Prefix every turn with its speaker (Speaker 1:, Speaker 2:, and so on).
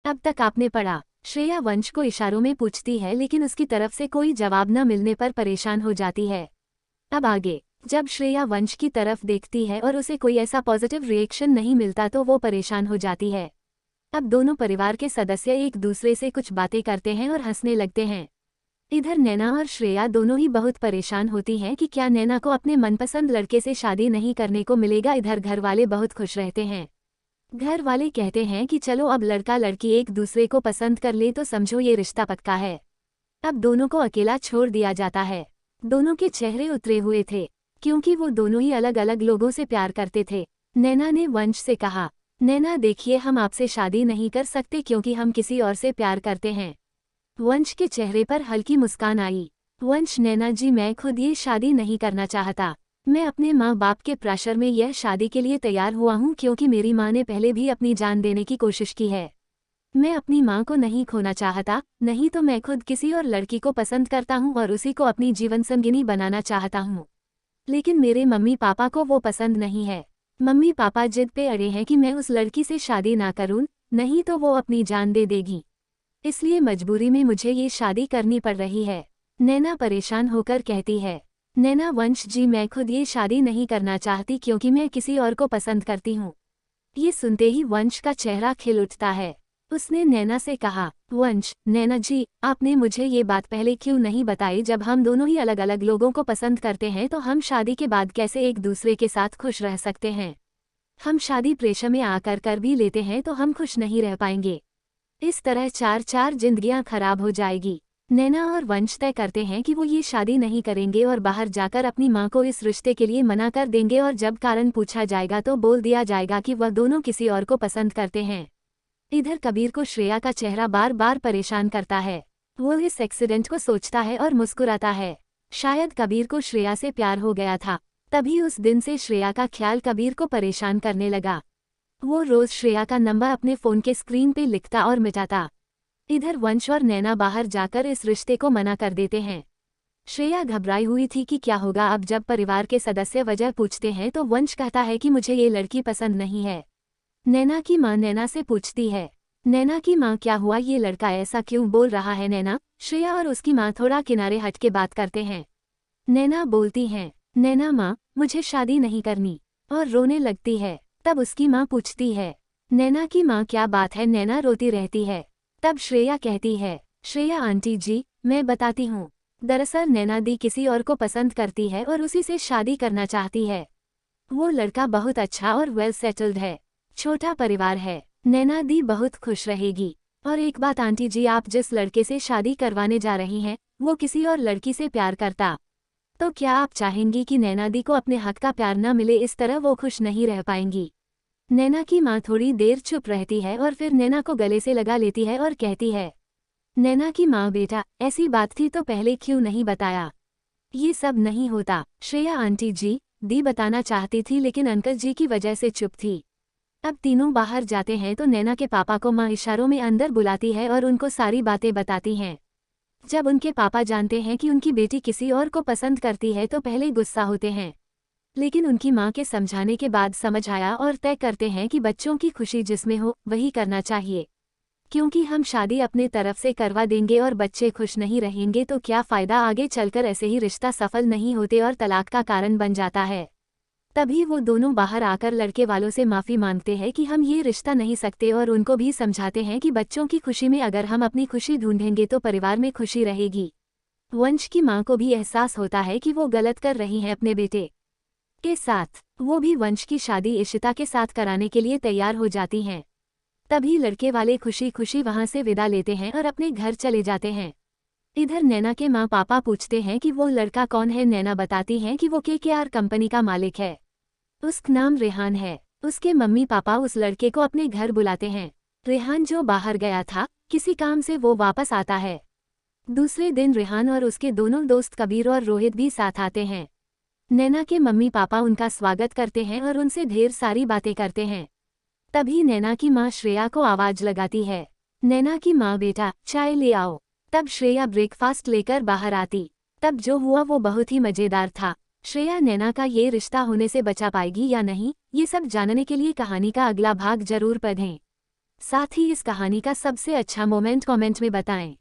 Speaker 1: अब तक आपने पढ़ा। श्रेया वंश को इशारों में पूछती है लेकिन उसकी तरफ से कोई जवाब न मिलने पर परेशान हो जाती है। अब आगे, जब श्रेया वंश की तरफ देखती है और उसे कोई ऐसा पॉजिटिव रिएक्शन नहीं मिलता तो वो परेशान हो जाती है। अब दोनों परिवार के सदस्य एक दूसरे से कुछ बातें करते हैं और हंसने लगते हैं। इधर नैना और श्रेया दोनों ही बहुत परेशान होती हैं कि क्या नैना को अपने मनपसंद लड़के से शादी नहीं करने को मिलेगा। इधर घर वाले बहुत खुश रहते हैं। घर वाले कहते हैं कि चलो अब लड़का लड़की एक दूसरे को पसंद कर ले तो समझो ये रिश्ता पक्का है। अब दोनों को अकेला छोड़ दिया जाता है। दोनों के चेहरे उतरे हुए थे क्योंकि वो दोनों ही अलग अलग लोगों से प्यार करते थे। नैना ने वंश से कहा, नैना देखिए, हम आपसे शादी नहीं कर सकते क्योंकि हम किसी और से प्यार करते हैं। वंश के चेहरे पर हल्की मुस्कान आई। वंश, नैना जी, मैं खुद ये शादी नहीं करना चाहता। मैं अपने माँ बाप के प्रेशर में यह शादी के लिए तैयार हुआ हूँ क्योंकि मेरी माँ ने पहले भी अपनी जान देने की कोशिश की है। मैं अपनी माँ को नहीं खोना चाहता, नहीं तो मैं खुद किसी और लड़की को पसंद करता हूँ और उसी को अपनी जीवनसंगिनी बनाना चाहता हूँ। लेकिन मेरे मम्मी पापा को वो पसंद नहीं है। मम्मी पापा जिद पे अड़े हैं कि मैं उस लड़की से शादी ना करूँ, नहीं तो वो अपनी जान दे देगी। इसलिए मजबूरी में मुझे ये शादी करनी पड़ रही है। नैना परेशान होकर कहती है, नैना, वंश जी, मैं खुद ये शादी नहीं करना चाहती क्योंकि मैं किसी और को पसंद करती हूँ। ये सुनते ही वंश का चेहरा खिल उठता है। उसने नैना से कहा, वंश, नैना जी, आपने मुझे ये बात पहले क्यों नहीं बताई? जब हम दोनों ही अलग अलग लोगों को पसंद करते हैं तो हम शादी के बाद कैसे एक दूसरे के साथ खुश रह सकते हैं? हम शादी प्रेशर में आकर कर भी लेते हैं तो हम खुश नहीं रह पाएंगे। इस तरह चार चार जिंदगियां खराब हो जाएगी। नैना और वंश तय करते हैं कि वो ये शादी नहीं करेंगे और बाहर जाकर अपनी माँ को इस रिश्ते के लिए मना कर देंगे और जब कारण पूछा जाएगा तो बोल दिया जाएगा कि वह दोनों किसी और को पसंद करते हैं। इधर कबीर को श्रेया का चेहरा बार बार परेशान करता है। वो इस एक्सीडेंट को सोचता है और मुस्कुराता है। शायद कबीर को श्रेया से प्यार हो गया था, तभी उस दिन से श्रेया का ख्याल कबीर को परेशान करने लगा। वो रोज श्रेया का नंबर अपने फोन के स्क्रीन पे लिखता और मिटाता। इधर वंश और नैना बाहर जाकर इस रिश्ते को मना कर देते हैं। श्रेया घबराई हुई थी कि क्या होगा। अब जब परिवार के सदस्य वजह पूछते हैं तो वंश कहता है कि मुझे ये लड़की पसंद नहीं है। नैना की माँ नैना से पूछती है, नैना की माँ, क्या हुआ? ये लड़का ऐसा क्यों बोल रहा है? नैना, श्रेया और उसकी माँ थोड़ा किनारे हट के बात करते हैं। नैना बोलती हैं, नैना माँ, मुझे शादी नहीं करनी, और रोने लगती है। तब उसकी माँ पूछती है, नैना की माँ, क्या बात है? नैना रोती रहती है। तब श्रेया कहती है, श्रेया आंटी जी, मैं बताती हूँ। दरअसल नैना दी किसी और को पसंद करती है और उसी से शादी करना चाहती है। वो लड़का बहुत अच्छा और वेल सेटल्ड है, छोटा परिवार है। नैना दी बहुत खुश रहेगी। और एक बात आंटी जी, आप जिस लड़के से शादी करवाने जा रही हैं वो किसी और लड़की से प्यार करता, तो क्या आप चाहेंगी कि नैना दी को अपने हक का प्यार न मिले? इस तरह वो खुश नहीं रह पाएंगी। नैना की माँ थोड़ी देर चुप रहती है और फिर नैना को गले से लगा लेती है और कहती है, नैना की माँ, बेटा, ऐसी बात थी तो पहले क्यों नहीं बताया? ये सब नहीं होता। श्रेया आंटी जी, दी बताना चाहती थी लेकिन अंकल जी की वजह से चुप थी। अब तीनों बाहर जाते हैं तो नैना के पापा को माँ इशारों में अंदर बुलाती है और उनको सारी बातें बताती हैं। जब उनके पापा जानते हैं कि उनकी बेटी किसी और को पसंद करती है तो पहले गुस्सा होते हैं, लेकिन उनकी माँ के समझाने के बाद समझ आया और तय करते हैं कि बच्चों की खुशी जिसमें हो वही करना चाहिए, क्योंकि हम शादी अपने तरफ से करवा देंगे और बच्चे खुश नहीं रहेंगे तो क्या फ़ायदा? आगे चलकर ऐसे ही रिश्ता सफल नहीं होते और तलाक का कारण बन जाता है। तभी वो दोनों बाहर आकर लड़के वालों से माफ़ी मांगते हैं कि हम ये रिश्ता नहीं सकते और उनको भी समझाते हैं कि बच्चों की खुशी में अगर हम अपनी खुशी ढूंढेंगे तो परिवार में खुशी रहेगी। वंश की माँ को भी एहसास होता है कि वो गलत कर रही हैं अपने बेटे के साथ। वो भी वंश की शादी इशिता के साथ कराने के लिए तैयार हो जाती हैं। तभी लड़के वाले खुशी खुशी वहां से विदा लेते हैं और अपने घर चले जाते हैं। इधर नैना के माँ पापा पूछते हैं कि वो लड़का कौन है। नैना बताती हैं कि वो KKR कंपनी का मालिक है, उसका नाम रेहान है। उसके मम्मी पापा उस लड़के को अपने घर बुलाते हैं। रेहान जो बाहर गया था किसी काम से, वो वापस आता है। दूसरे दिन रेहान और उसके दोनों दोस्त कबीर और रोहित भी साथ आते हैं। नैना के मम्मी पापा उनका स्वागत करते हैं और उनसे ढेर सारी बातें करते हैं। तभी नैना की माँ श्रेया को आवाज लगाती है, नैना की माँ, बेटा, चाय ले आओ। तब श्रेया ब्रेकफास्ट लेकर बाहर आती। तब जो हुआ वो बहुत ही मजेदार था। श्रेया नैना का ये रिश्ता होने से बचा पाएगी या नहीं, ये सब जानने के लिए कहानी का अगला भाग जरूर पढ़ें। साथ ही इस कहानी का सबसे अच्छा मोमेंट कमेंट में बताएं।